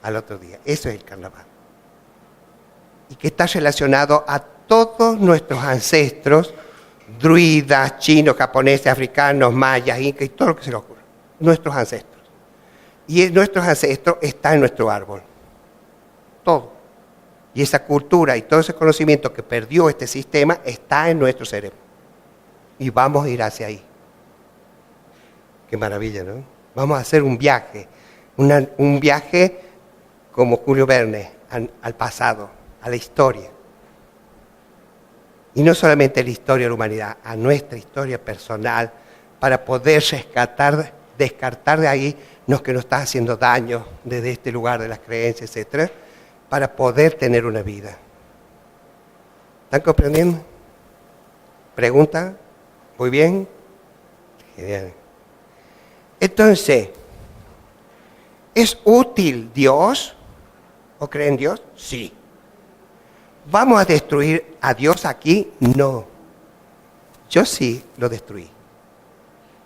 Speaker 1: al otro día. Eso es el carnaval. Y que está relacionado a todos nuestros ancestros, druidas, chinos, japoneses, africanos, mayas, incas y todo lo que se les ocurra. Nuestros ancestros. Y nuestros ancestros están en nuestro árbol. Todo. Y esa cultura y todo ese conocimiento que perdió este sistema está en nuestro cerebro. Y vamos a ir hacia ahí. Qué maravilla, ¿no? Vamos a hacer un viaje. Un viaje como Julio Verne, al pasado, a la historia. Y no solamente a la historia de la humanidad, a nuestra historia personal, para poder descartar de ahí lo que nos está haciendo daño desde este lugar de las creencias, etcétera, para poder tener una vida. ¿Están comprendiendo? ¿Pregunta? ¿Muy bien? Genial. Entonces, ¿es útil Dios? ¿O creen en Dios? Sí. ¿Vamos a destruir a Dios aquí? No. Yo sí lo destruí.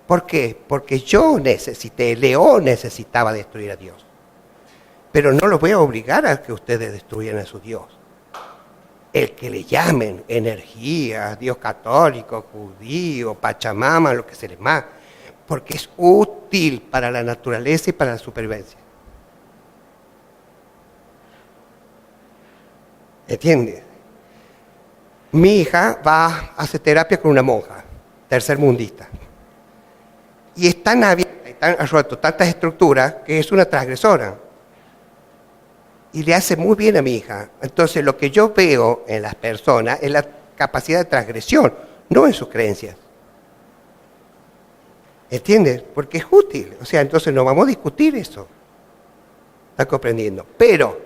Speaker 1: ¿Por qué? Porque León necesitaba destruir a Dios. Pero no los voy a obligar a que ustedes destruyan a su Dios. El que le llamen energía, Dios católico, judío, Pachamama, lo que se les más, porque es útil para la naturaleza y para la supervivencia. ¿Entiendes? Mi hija va a hacer terapia con una monja, tercermundista. Y están roto tantas estructuras que es una transgresora. Y le hace muy bien a mi hija. Entonces, lo que yo veo en las personas es la capacidad de transgresión, no en sus creencias. ¿Entiendes? Porque es útil. O sea, entonces no vamos a discutir eso. ¿Están comprendiendo? Pero,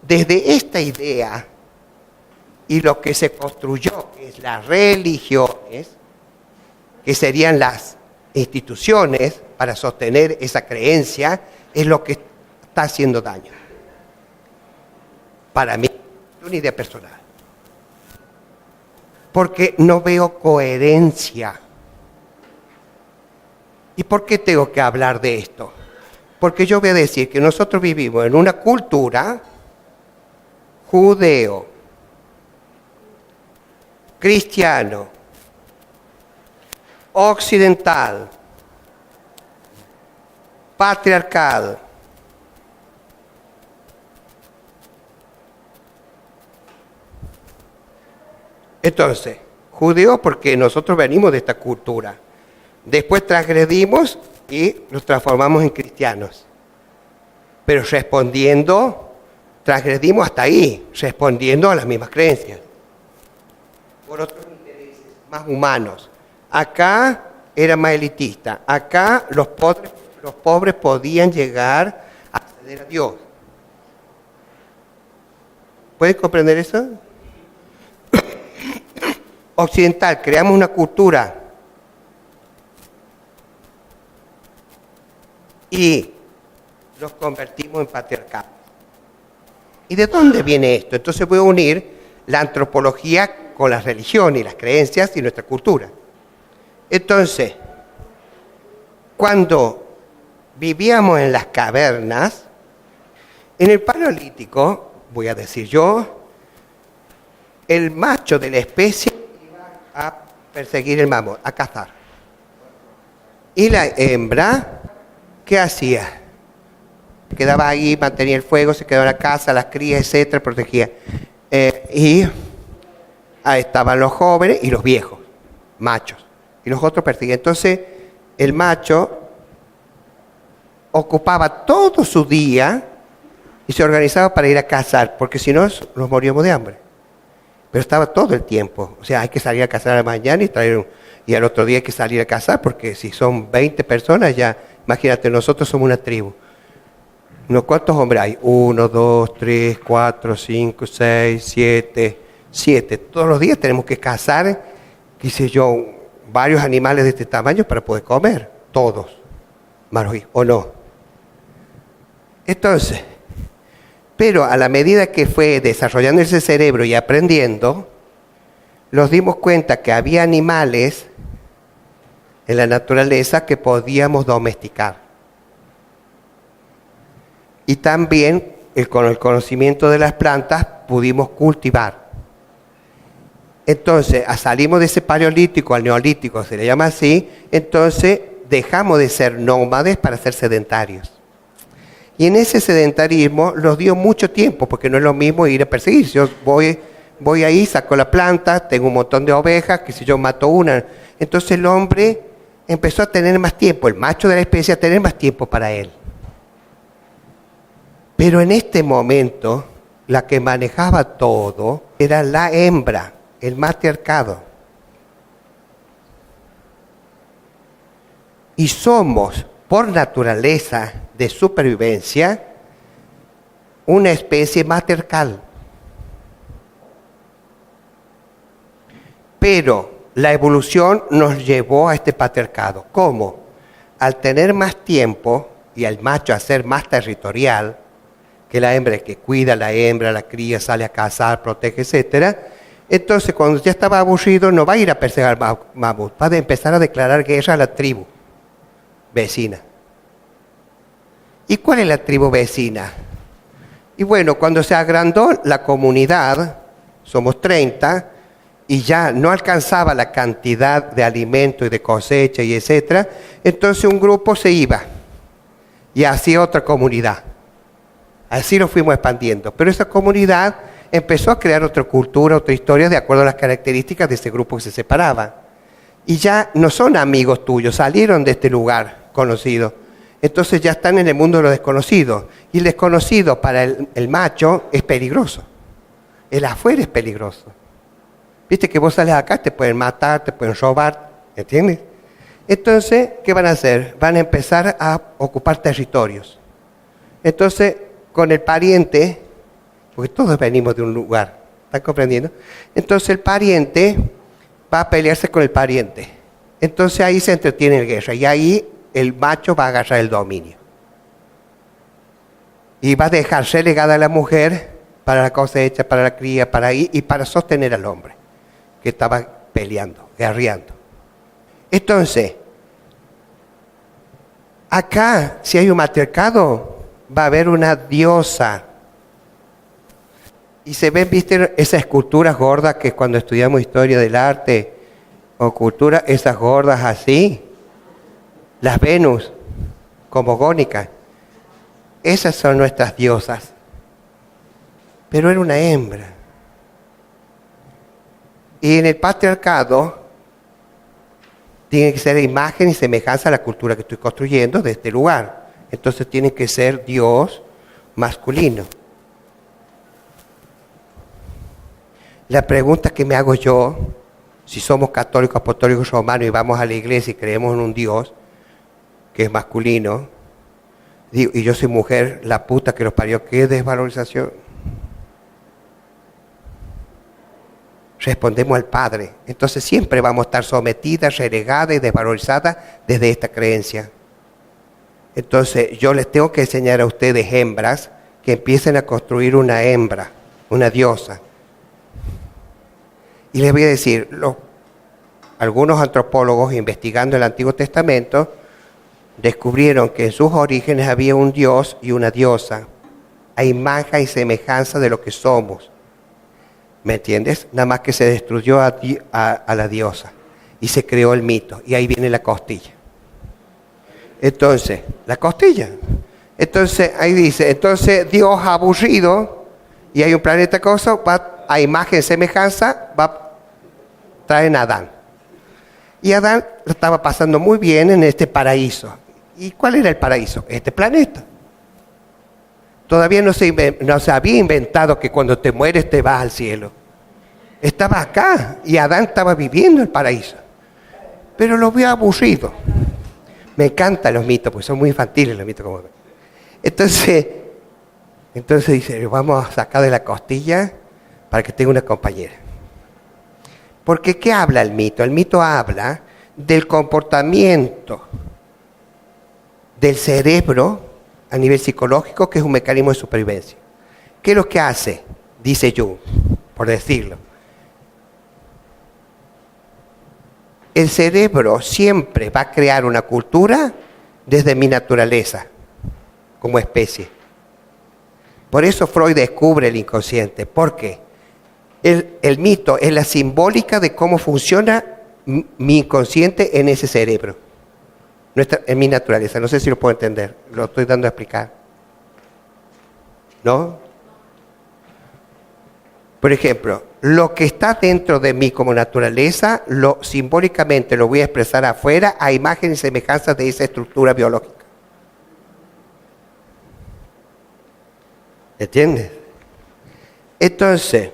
Speaker 1: desde esta idea y lo que se construyó, que es las religiones, que serían las instituciones para sostener esa creencia, es lo que está haciendo daño. Para mí, es una idea personal. Porque no veo coherencia. ¿Y por qué tengo que hablar de esto? Porque yo voy a decir que nosotros vivimos en una cultura judeo, cristiano, occidental, patriarcal, entonces, judeo porque nosotros venimos de esta cultura. Después transgredimos y nos transformamos en cristianos. Pero transgredimos hasta ahí, respondiendo a las mismas creencias. Por otros intereses más humanos. Acá era más elitista. Acá los pobres podían llegar a acceder a Dios. ¿Pueden comprender eso? Occidental, creamos una cultura y los convertimos en patriarcado. ¿Y de dónde viene esto? Entonces voy a unir la antropología con las religiones y las creencias y nuestra cultura. Entonces, cuando vivíamos en las cavernas, en el Paleolítico, voy a decir yo, el macho de la especie a perseguir el mamut, a cazar. Y la hembra, ¿qué hacía? Quedaba ahí, mantenía el fuego, se quedaba en la casa, las crías, etcétera, protegía. Y ahí estaban los jóvenes y los viejos, machos. Y los otros perseguían. Entonces, el macho ocupaba todo su día y se organizaba para ir a cazar, porque si no, nos moríamos de hambre. Pero estaba todo el tiempo. O sea, hay que salir a cazar a la mañana y al otro día hay que salir a cazar, porque si son 20 personas, ya, imagínate, nosotros somos una tribu. ¿Cuántos hombres hay? 1, 2, 3, 4, 5, 6, 7, 7. Todos los días tenemos que cazar, qué sé yo, varios animales de este tamaño para poder comer. Todos. ¿O no? Entonces, pero a la medida que fue desarrollando ese cerebro y aprendiendo, nos dimos cuenta que había animales en la naturaleza que podíamos domesticar. Y también con el conocimiento de las plantas pudimos cultivar. Entonces, salimos de ese paleolítico al neolítico, se le llama así, entonces dejamos de ser nómades para ser sedentarios. Y en ese sedentarismo nos dio mucho tiempo, porque no es lo mismo ir a perseguir. Yo voy ahí, saco la planta, tengo un montón de ovejas, que si yo mato una. Entonces el hombre empezó a tener más tiempo, el macho de la especie a tener más tiempo para él. Pero en este momento, la que manejaba todo era la hembra, el matriarcado. Y somos, por naturaleza de supervivencia, una especie matriarcal. Pero la evolución nos llevó a este patriarcado. ¿Cómo? Al tener más tiempo y al macho a ser más territorial, que la hembra, que cuida a la hembra, la cría, sale a cazar, protege, etcétera. Entonces, cuando ya estaba aburrido, no va a ir a perseguir al mamut, va a empezar a declarar guerra a la tribu vecina. ¿Y cuál es la tribu vecina? Y bueno, cuando se agrandó la comunidad, somos 30, y ya no alcanzaba la cantidad de alimento y de cosecha y etcétera, entonces un grupo se iba y hacía otra comunidad. Así nos fuimos expandiendo. Pero esa comunidad empezó a crear otra cultura, otra historia, de acuerdo a las características de ese grupo que se separaba. Y ya no son amigos tuyos, salieron de este lugar conocido. Entonces ya están en el mundo de lo desconocido. Y el desconocido para el macho es peligroso. El afuera es peligroso. Viste que vos sales acá, te pueden matar, te pueden robar, ¿entiendes? Entonces, ¿qué van a hacer? Van a empezar a ocupar territorios. Entonces, con el pariente, porque todos venimos de un lugar, ¿están comprendiendo? Entonces el pariente va a pelearse con el pariente. Entonces ahí se entretiene en guerra y ahí el macho va a agarrar el dominio. Y va a dejar relegada a la mujer para la cosecha, para la cría, para ahí y para sostener al hombre que estaba peleando, guerreando. Entonces, acá, si hay un matriarcado, va a haber una diosa. Y se ven, viste, esas esculturas gordas que cuando estudiamos historia del arte o cultura, esas gordas así, las Venus, cosmogónicas, esas son nuestras diosas. Pero era una hembra. Y en el patriarcado tiene que ser imagen y semejanza a la cultura que estoy construyendo de este lugar. Entonces tiene que ser Dios masculino. La pregunta que me hago yo, si somos católicos, apostólicos, romanos y vamos a la iglesia y creemos en un Dios que es masculino, digo, y yo soy mujer, la puta que los parió, ¿qué desvalorización? Respondemos al Padre. Entonces siempre vamos a estar sometidas, relegadas y desvalorizadas desde esta creencia. Entonces yo les tengo que enseñar a ustedes, hembras, que empiecen a construir una hembra, una diosa. Y les voy a decir, algunos antropólogos investigando el Antiguo Testamento descubrieron que en sus orígenes había un dios y una diosa, a imagen y semejanza de lo que somos. ¿Me entiendes? Nada más que se destruyó a la diosa y se creó el mito. Y ahí viene la costilla. Entonces, la costilla. Entonces, ahí dice, entonces Dios aburrido, y hay un planeta cosa, va a imagen y semejanza, va a traer a Adán. Y Adán lo estaba pasando muy bien en este paraíso. ¿Y cuál era el paraíso? Este planeta. Todavía no se había inventado que cuando te mueres te vas al cielo. Estaba acá y Adán estaba viviendo el paraíso. Pero lo vio aburrido. Me encantan los mitos, porque son muy infantiles los mitos. Como... Entonces dice, vamos a sacar de la costilla para que tenga una compañera. Porque ¿qué habla el mito? El mito habla del comportamiento del cerebro a nivel psicológico, que es un mecanismo de supervivencia. ¿Qué es lo que hace? Dice Jung, por decirlo. El cerebro siempre va a crear una cultura desde mi naturaleza, como especie. Por eso Freud descubre el inconsciente. ¿Por qué? El mito es la simbólica de cómo funciona mi inconsciente en ese cerebro. En mi naturaleza. No sé si lo puedo entender. Lo estoy dando a explicar. ¿No? Por ejemplo, lo que está dentro de mí como naturaleza, simbólicamente lo voy a expresar afuera a imagen y semejanza de esa estructura biológica. ¿Entiendes? Entonces,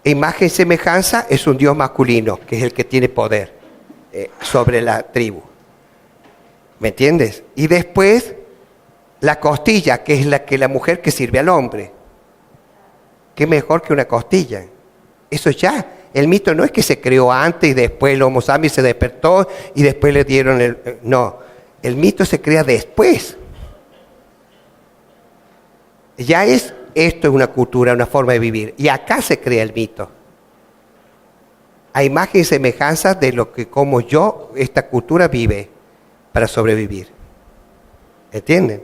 Speaker 1: imagen y semejanza es un Dios masculino, que es el que tiene poder sobre la tribu. ¿Me entiendes? Y después, la costilla, que es la mujer que sirve al hombre. ¿Qué mejor que una costilla? Eso ya, el mito no es que se creó antes y después el Homo sapiens se despertó y después le dieron no, el mito se crea después. Ya esto es una cultura, una forma de vivir. Y acá se crea el mito. A imagen y semejanza de como esta cultura vive para sobrevivir. ¿Entienden?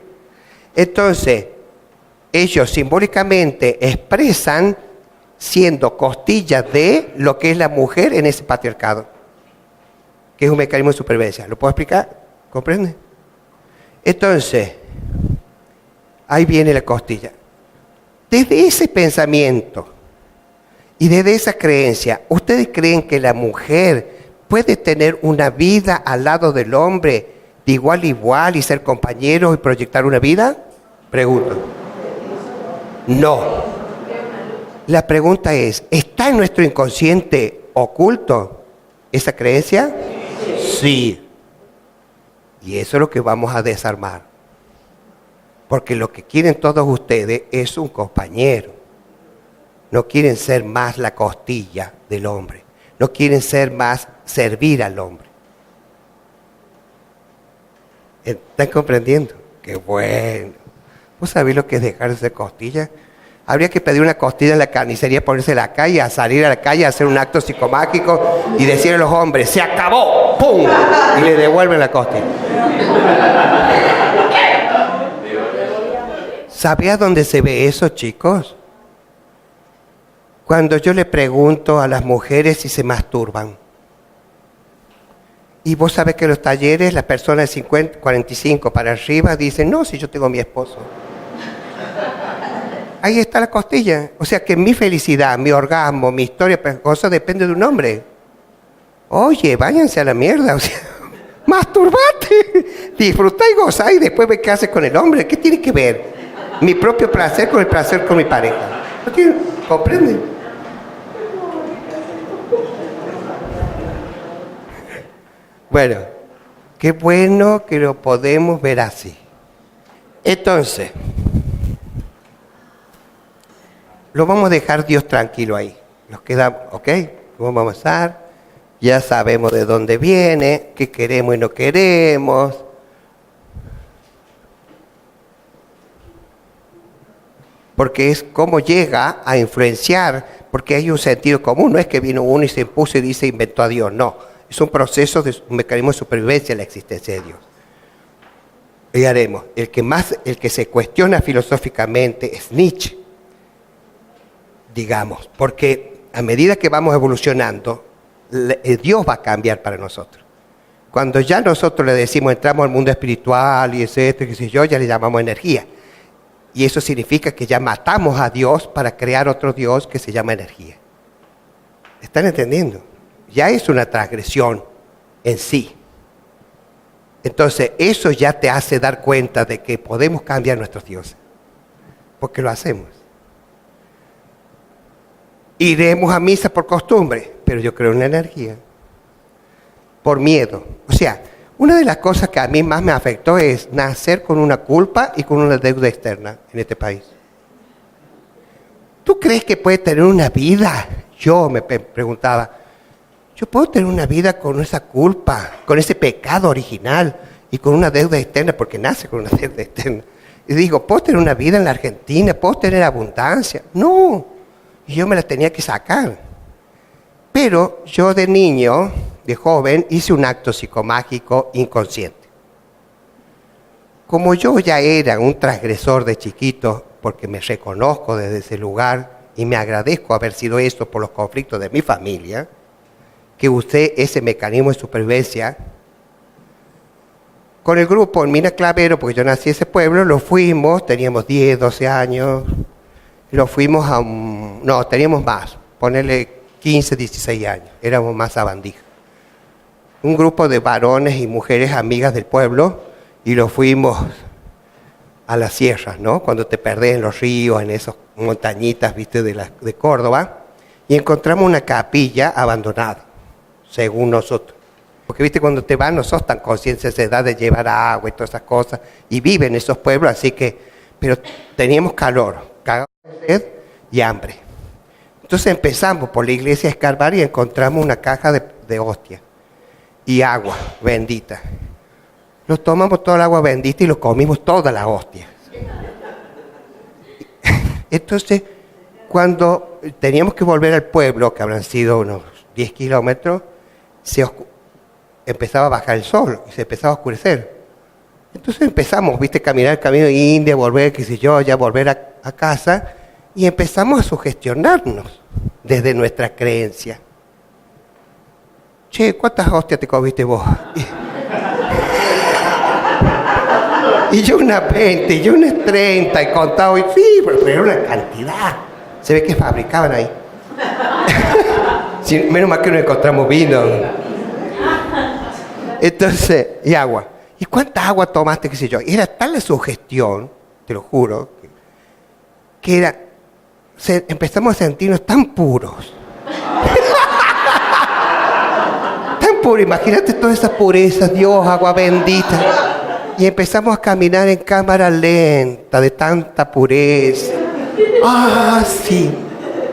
Speaker 1: Entonces, ellos simbólicamente expresan siendo costillas de lo que es la mujer en ese patriarcado, que es un mecanismo de supervivencia. ¿Lo puedo explicar? ¿Comprende? Entonces, ahí viene la costilla. Desde ese pensamiento y desde esa creencia, ¿ustedes creen que la mujer puede tener una vida al lado del hombre de igual a igual y ser compañeros y proyectar una vida? Pregunto. No. La pregunta es, ¿está en nuestro inconsciente oculto esa creencia? Sí. Y eso es lo que vamos a desarmar. Porque lo que quieren todos ustedes es un compañero. No quieren ser más la costilla del hombre. No quieren ser más servir al hombre. ¿Están comprendiendo? ¡Qué bueno! ¿Vos sabés lo que es dejar de ser costilla? Habría que pedir una costilla en la carnicería, ponérsela acá y a salir a la calle a hacer un acto psicomágico y decirle a los hombres, ¡se acabó! ¡Pum! Y le devuelven la costilla. ¿Sabe a dónde se ve eso, chicos? Cuando yo le pregunto a las mujeres si se masturban. Y vos sabés que en los talleres las personas de 50, 45 para arriba dicen, no, si yo tengo a mi esposo. Ahí está la costilla. O sea que mi felicidad, mi orgasmo, mi historia, cosa depende de un hombre. Oye, váyanse a la mierda. O sea, masturbate. Disfrutá y gozá y después ve qué haces con el hombre. ¿Qué tiene que ver mi propio placer con el placer con mi pareja? ¿No tiene? ¿Comprende? Bueno, qué bueno que lo podemos ver así. Entonces, lo vamos a dejar Dios tranquilo ahí. Nos quedamos, ¿ok? Lo vamos a avanzar. Ya sabemos de dónde viene, qué queremos y no queremos. Porque es cómo llega a influenciar, porque hay un sentido común. No es que vino uno y se impuso y dice inventó a Dios, no. Es un proceso, un mecanismo de supervivencia en la existencia de Dios. Y haremos. El que se cuestiona filosóficamente es Nietzsche, digamos, porque a medida que vamos evolucionando, Dios va a cambiar para nosotros. Cuando ya nosotros le decimos entramos al mundo espiritual y etcétera, qué sé yo, ya le llamamos energía. Y eso significa que ya matamos a Dios para crear otro Dios que se llama energía. ¿Están entendiendo? Ya es una transgresión en sí. Entonces, eso ya te hace dar cuenta de que podemos cambiar nuestros dioses. Porque lo hacemos. Iremos a misa por costumbre, pero yo creo en la energía. Por miedo. O sea, una de las cosas que a mí más me afectó es nacer con una culpa y con una deuda externa en este país. ¿Tú crees que puedes tener una vida? Yo me preguntaba, yo puedo tener una vida con esa culpa, con ese pecado original y con una deuda externa, porque nace con una deuda externa. Y digo, ¿puedo tener una vida en la Argentina? ¿Puedo tener abundancia? No, y yo me la tenía que sacar. Pero yo de niño, de joven, hice un acto psicomágico inconsciente. Como yo ya era un transgresor de chiquito, porque me reconozco desde ese lugar y me agradezco haber sido esto por los conflictos de mi familia, que usé ese mecanismo de supervivencia. Con el grupo en Mina Clavero, porque yo nací en ese pueblo, lo fuimos, teníamos 10, 12 años, lo fuimos a un... No, teníamos más, ponerle 15, 16 años, éramos más sabandijas. Un grupo de varones y mujeres amigas del pueblo, y lo fuimos a las sierras, ¿no? Cuando te perdés en los ríos, en esas montañitas, viste, de Córdoba, y encontramos una capilla abandonada, según nosotros. Porque, viste, cuando te vas no sos tan consciente de esa edad de llevar agua y todas esas cosas, y viven en esos pueblos, así que, pero teníamos calor, cagados de sed y hambre. Entonces empezamos por la iglesia a escarbar y encontramos una caja de hostia y agua bendita. Nos tomamos toda el agua bendita y lo comimos toda la hostia. Entonces, cuando teníamos que volver al pueblo, que habrán sido unos 10 kilómetros, empezaba a bajar el sol y se empezaba a oscurecer. Entonces empezamos, viste, caminar el camino de India, volver, qué sé yo, ya volver a casa, y empezamos a sugestionarnos desde nuestra creencia. Che, ¿cuántas hostias te comiste vos? Y yo unas 20, y yo unas 30, y contado, y sí, pero era una cantidad. Se ve que fabricaban ahí. Sí, menos mal que no encontramos vino. Entonces, y agua. ¿Y cuánta agua tomaste, qué sé yo? Era tal la sugestión, te lo juro, que empezamos a sentirnos tan puros. Tan puros, imagínate todas esas purezas, Dios, agua bendita. Y empezamos a caminar en cámara lenta, de tanta pureza. Ah, sí.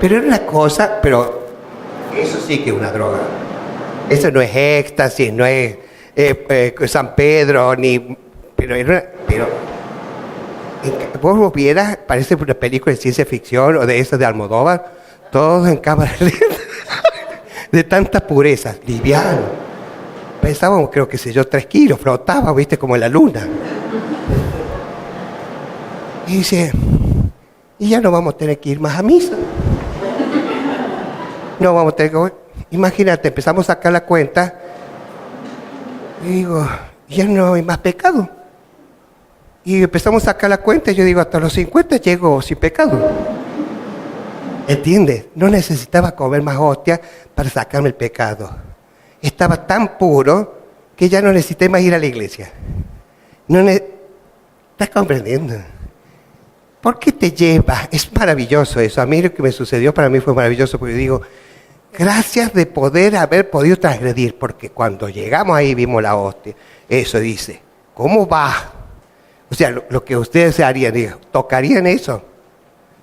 Speaker 1: Pero era una cosa, pero eso sí que es una droga. Eso no es éxtasis, no es San Pedro, ni... Pero vos lo vieras, parece una película de ciencia ficción o de esas de Almodóvar, todos en cámara lenta, de tanta pureza, liviano. Pensábamos, creo que sé yo, 3 kilos, flotaba, viste, como en la luna. Y dice, y ya no vamos a tener que ir más a misa. No vamos a tener que... Imagínate, empezamos a sacar la cuenta y digo, ya no hay más pecado. Y empezamos a sacar la cuenta y yo digo, hasta los 50 llego sin pecado. ¿Entiendes? No necesitaba comer más hostia para sacarme el pecado. Estaba tan puro que ya no necesité más ir a la iglesia. ¿Estás comprendiendo? ¿Por qué te lleva? Es maravilloso eso. A mí lo que me sucedió para mí fue maravilloso porque digo, gracias de haber podido transgredir, porque cuando llegamos ahí vimos la hostia. Eso dice, ¿cómo va? O sea, lo que ustedes harían, digo, ¿tocarían eso?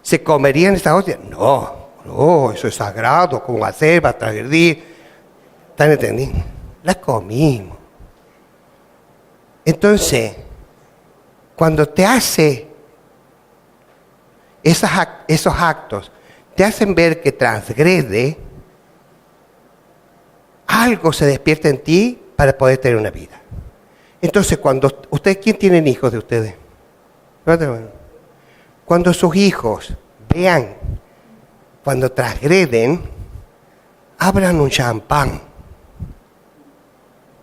Speaker 1: ¿Se comerían esa hostia? No, eso es sagrado, ¿cómo va a ser? Va a transgredir. ¿Están entendiendo? La comimos. Entonces, cuando te hace esos actos, te hacen ver que transgrede, algo se despierta en ti para poder tener una vida. Entonces, cuando ustedes, ¿quién tienen hijos de ustedes? Cuando sus hijos vean, cuando transgreden, abran un champán,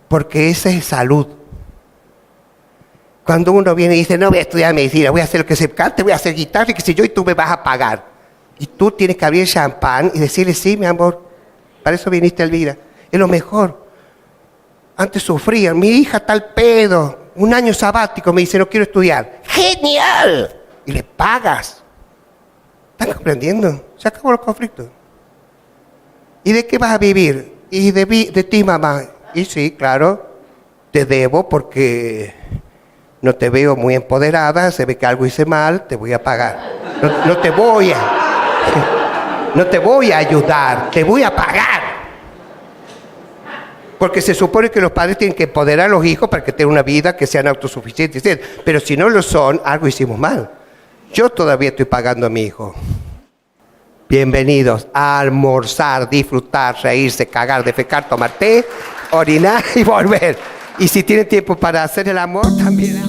Speaker 1: porque esa es salud. Cuando uno viene y dice, no voy a estudiar medicina, voy a hacer lo que se cante, voy a hacer guitarra, y qué sé yo, y tú me vas a pagar. Y tú tienes que abrir el champán y decirle, sí, mi amor, para eso viniste a Elvira. Es lo mejor. Antes sufrían, mi hija tal pedo, un año sabático, me dice, no quiero estudiar. ¡Genial! Y le pagas. ¿Están comprendiendo? Se acabó el conflicto. ¿Y de qué vas a vivir? Y de ti, mamá. Y sí, claro, te debo porque no te veo muy empoderada, se ve que algo hice mal, te voy a pagar. No te voy a ayudar, te voy a pagar. Porque se supone que los padres tienen que empoderar a los hijos para que tengan una vida, que sean autosuficientes. Pero si no lo son, algo hicimos mal. Yo todavía estoy pagando a mi hijo. Bienvenidos a almorzar, disfrutar, reírse, cagar, defecar, tomar té, orinar y volver. Y si tienen tiempo para hacer el amor, también...